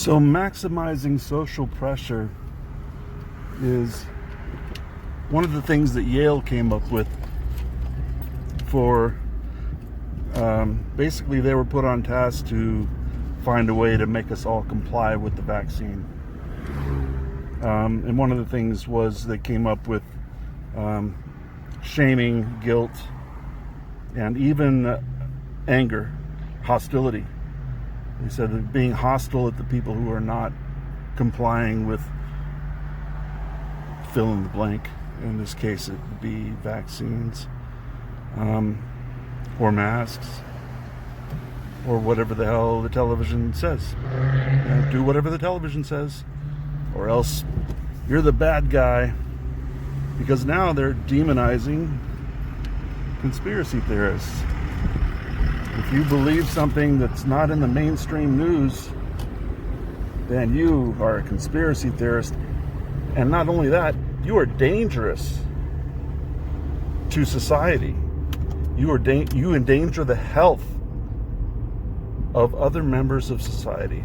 So maximizing social pressure is one of the things that Yale came up with for basically they were put on task to find a way to make us all comply with the vaccine. And one of the things was they came up with shaming, guilt, and even anger, hostility. They said being hostile at the people who are not complying with fill in the blank. In this case, it would be vaccines, or masks, or whatever the hell the television says. Do whatever the television says, or else you're the bad guy. Because now they're demonizing conspiracy theorists. If you believe something that's not in the mainstream news, then you are a conspiracy theorist. And not only that, you are dangerous to society. You endanger the health of other members of society.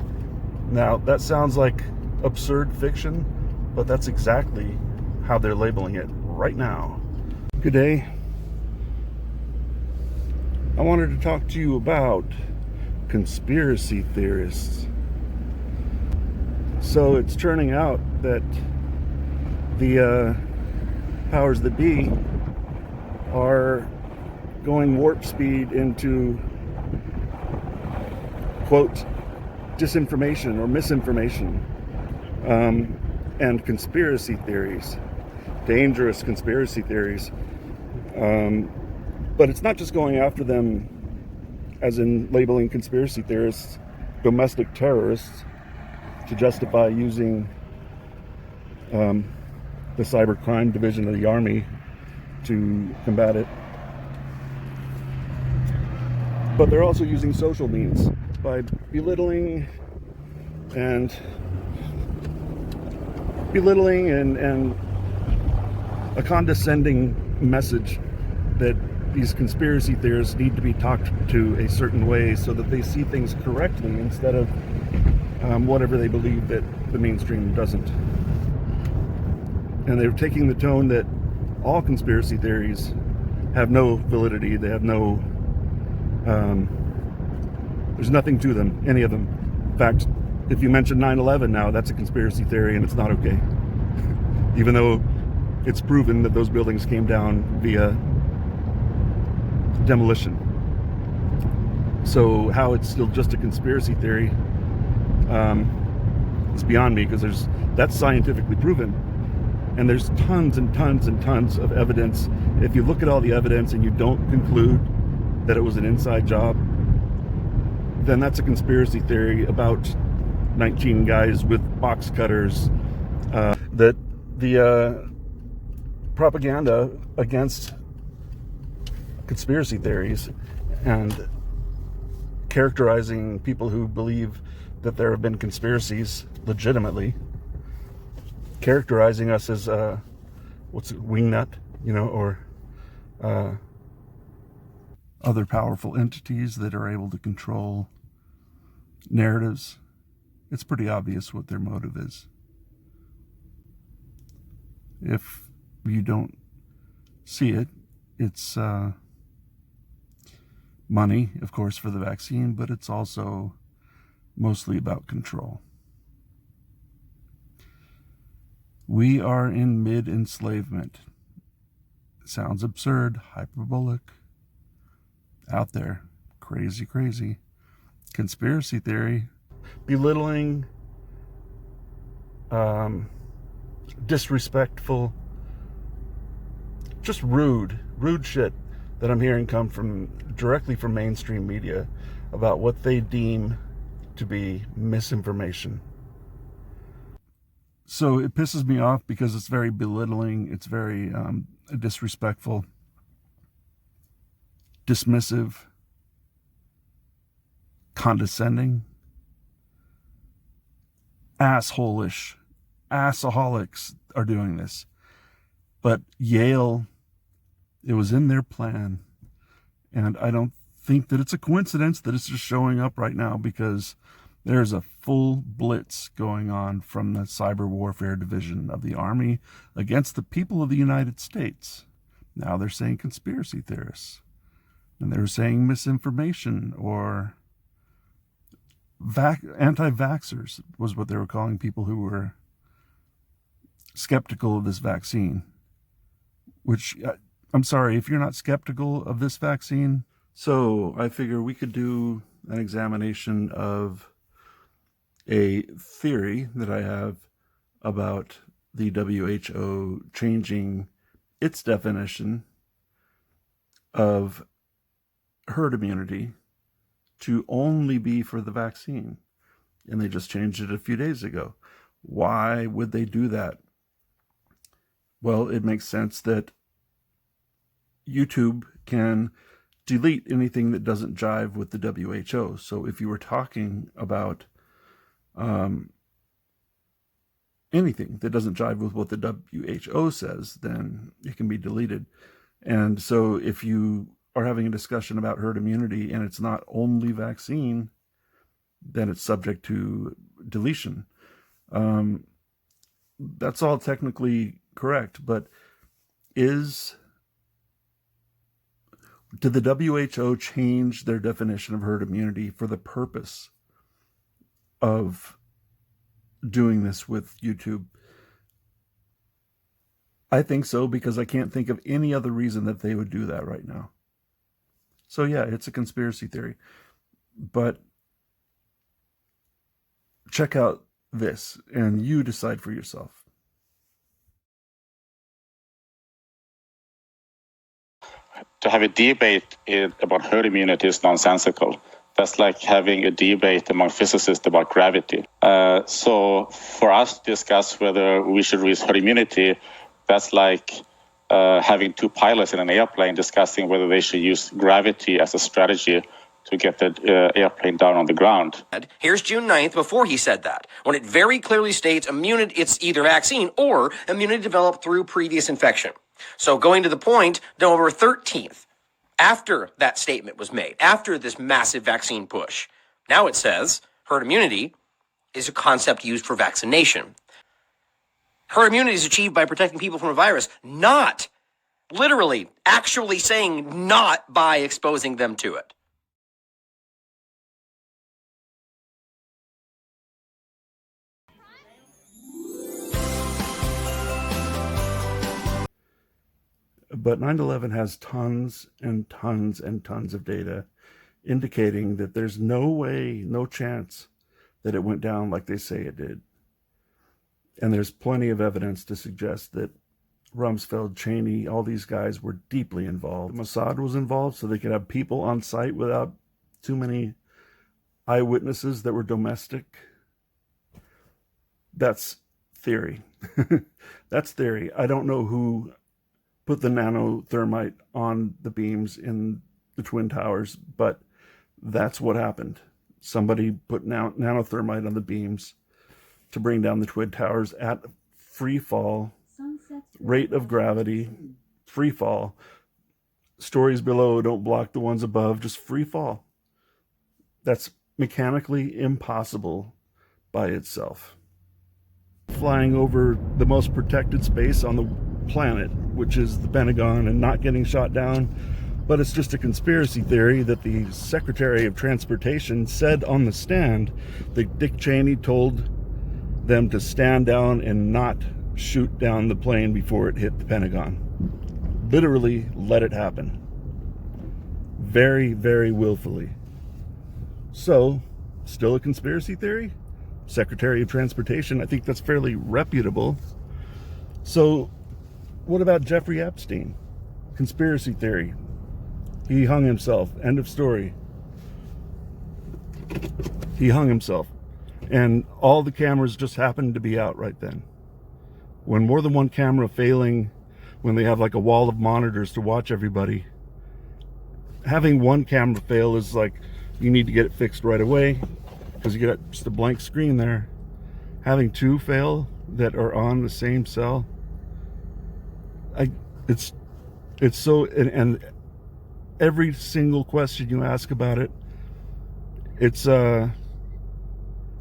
Now, that sounds like absurd fiction, but that's exactly how they're labeling it right now. Good day. I wanted to talk to you about conspiracy theorists. So it's turning out that the powers that be are going warp speed into, quote, disinformation or misinformation, and conspiracy theories, dangerous conspiracy theories. But it's not just going after them as in labeling conspiracy theorists domestic terrorists to justify using the cybercrime division of the Army to combat it. But they're also using social means by belittling and a condescending message that these conspiracy theorists need to be talked to a certain way so that they see things correctly instead of whatever they believe that the mainstream doesn't. And they're taking the tone that all conspiracy theories have no validity, they have no, there's nothing to them, any of them. In fact, if you mention 9/11 now, that's a conspiracy theory and it's not okay. Even though it's proven that those buildings came down via demolition. So how it's still just a conspiracy theory is beyond me, because that's scientifically proven. And there's tons and tons and tons of evidence. If you look at all the evidence and you don't conclude that it was an inside job, then that's a conspiracy theory about 19 guys with box cutters. That the propaganda against conspiracy theories and characterizing people who believe that there have been conspiracies legitimately, characterizing us as wingnut, or other powerful entities that are able to control narratives. It's pretty obvious what their motive is. If you don't see it, it's money, of course, for the vaccine, but it's also mostly about control. We are in mid-enslavement. Sounds absurd, hyperbolic, out there, crazy. Conspiracy theory, belittling, disrespectful, just rude shit that I'm hearing come directly from mainstream media about what they deem to be misinformation. So it pisses me off because it's very belittling, it's very disrespectful, dismissive, condescending, asshole-ish. Assaholics are doing this. But Yale, it was in their plan. And I don't think that it's a coincidence that it's just showing up right now, because There's a full blitz going on from the Cyber Warfare Division of the Army against the people of the United States. Now they're saying conspiracy theorists. And they're saying misinformation or anti-vaxxers was what they were calling people who were skeptical of this vaccine. Which, I'm sorry, if you're not skeptical of this vaccine. So I figure we could do an examination of a theory that I have about the WHO changing its definition of herd immunity to only be for the vaccine. And they just changed it a few days ago. Why would they do that? Well, it makes sense that YouTube can delete anything that doesn't jive with the WHO. So if you were talking about anything that doesn't jive with what the WHO says, then it can be deleted. And so if you are having a discussion about herd immunity and it's not only vaccine, then it's subject to deletion. That's all technically correct, but did the WHO change their definition of herd immunity for the purpose of doing this with YouTube? I think so, because I can't think of any other reason that they would do that right now. So yeah, it's a conspiracy theory. But check out this and you decide for yourself. To have a debate about herd immunity is nonsensical. That's like having a debate among physicists about gravity. So for us to discuss whether we should use herd immunity, that's like having two pilots in an airplane discussing whether they should use gravity as a strategy to get the airplane down on the ground. Here's June 9th before he said that, when it very clearly states immunity, it's either vaccine or immunity developed through previous infection. So going to the point, November 13th, after that statement was made, after this massive vaccine push, now it says herd immunity is a concept used for vaccination. Herd immunity is achieved by protecting people from a virus, not literally, actually saying not by exposing them to it. But 9/11 has tons and tons and tons of data indicating that there's no way, no chance that it went down like they say it did. And there's plenty of evidence to suggest that Rumsfeld, Cheney, all these guys were deeply involved. Mossad was involved so they could have people on site without too many eyewitnesses that were domestic. That's theory. That's theory. I don't know who put the nanothermite on the beams in the Twin Towers, but that's what happened. Somebody put nanothermite on the beams to bring down the Twin Towers at free fall, rate of gravity, free fall. Stories below don't block the ones above, just free fall. That's mechanically impossible by itself. Flying over the most protected space on the planet, which is the Pentagon, and not getting shot down. But it's just a conspiracy theory that the Secretary of Transportation said on the stand that Dick Cheney told them to stand down and not shoot down the plane before it hit the Pentagon. Literally let it happen. Very, very willfully. So, still a conspiracy theory? Secretary of Transportation, I think that's fairly reputable. So, what about Jeffrey Epstein? Conspiracy theory. He hung himself. End of story. He hung himself. And all the cameras just happened to be out right then. When more than one camera failing, when they have like a wall of monitors to watch everybody, having one camera fail is like, you need to get it fixed right away because you get just a blank screen there. Having two fail that are on the same cell, it's so, and every single question you ask about it, it's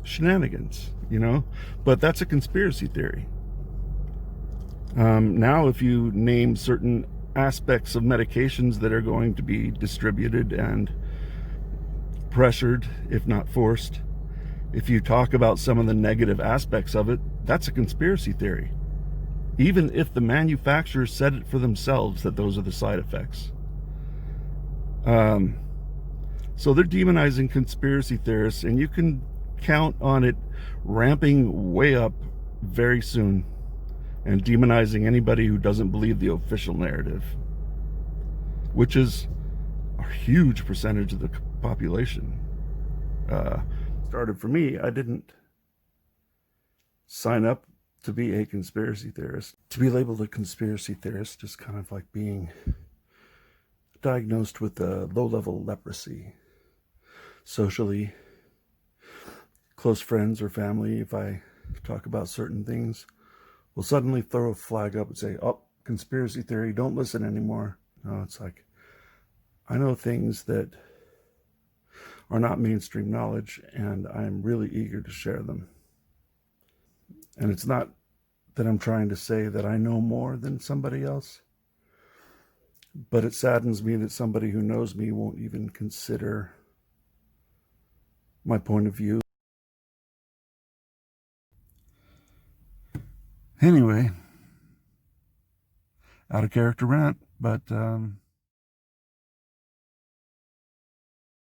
shenanigans, you know? But that's a conspiracy theory. Now, if you name certain aspects of medications that are going to be distributed and pressured, if not forced, if you talk about some of the negative aspects of it, that's a conspiracy theory. Even if the manufacturers said it for themselves that those are the side effects. So they're demonizing conspiracy theorists, and you can count on it ramping way up very soon and demonizing anybody who doesn't believe the official narrative, which is a huge percentage of the population. Started for me, I didn't sign up to be a conspiracy theorist. To be labeled a conspiracy theorist is kind of like being diagnosed with a low-level leprosy. Socially, close friends or family, if I talk about certain things, will suddenly throw a flag up and say, oh, conspiracy theory, don't listen anymore. No, it's like, I know things that are not mainstream knowledge, and I'm really eager to share them. And it's not that I'm trying to say that I know more than somebody else, but it saddens me that somebody who knows me won't even consider my point of view. Anyway, out of character rant, but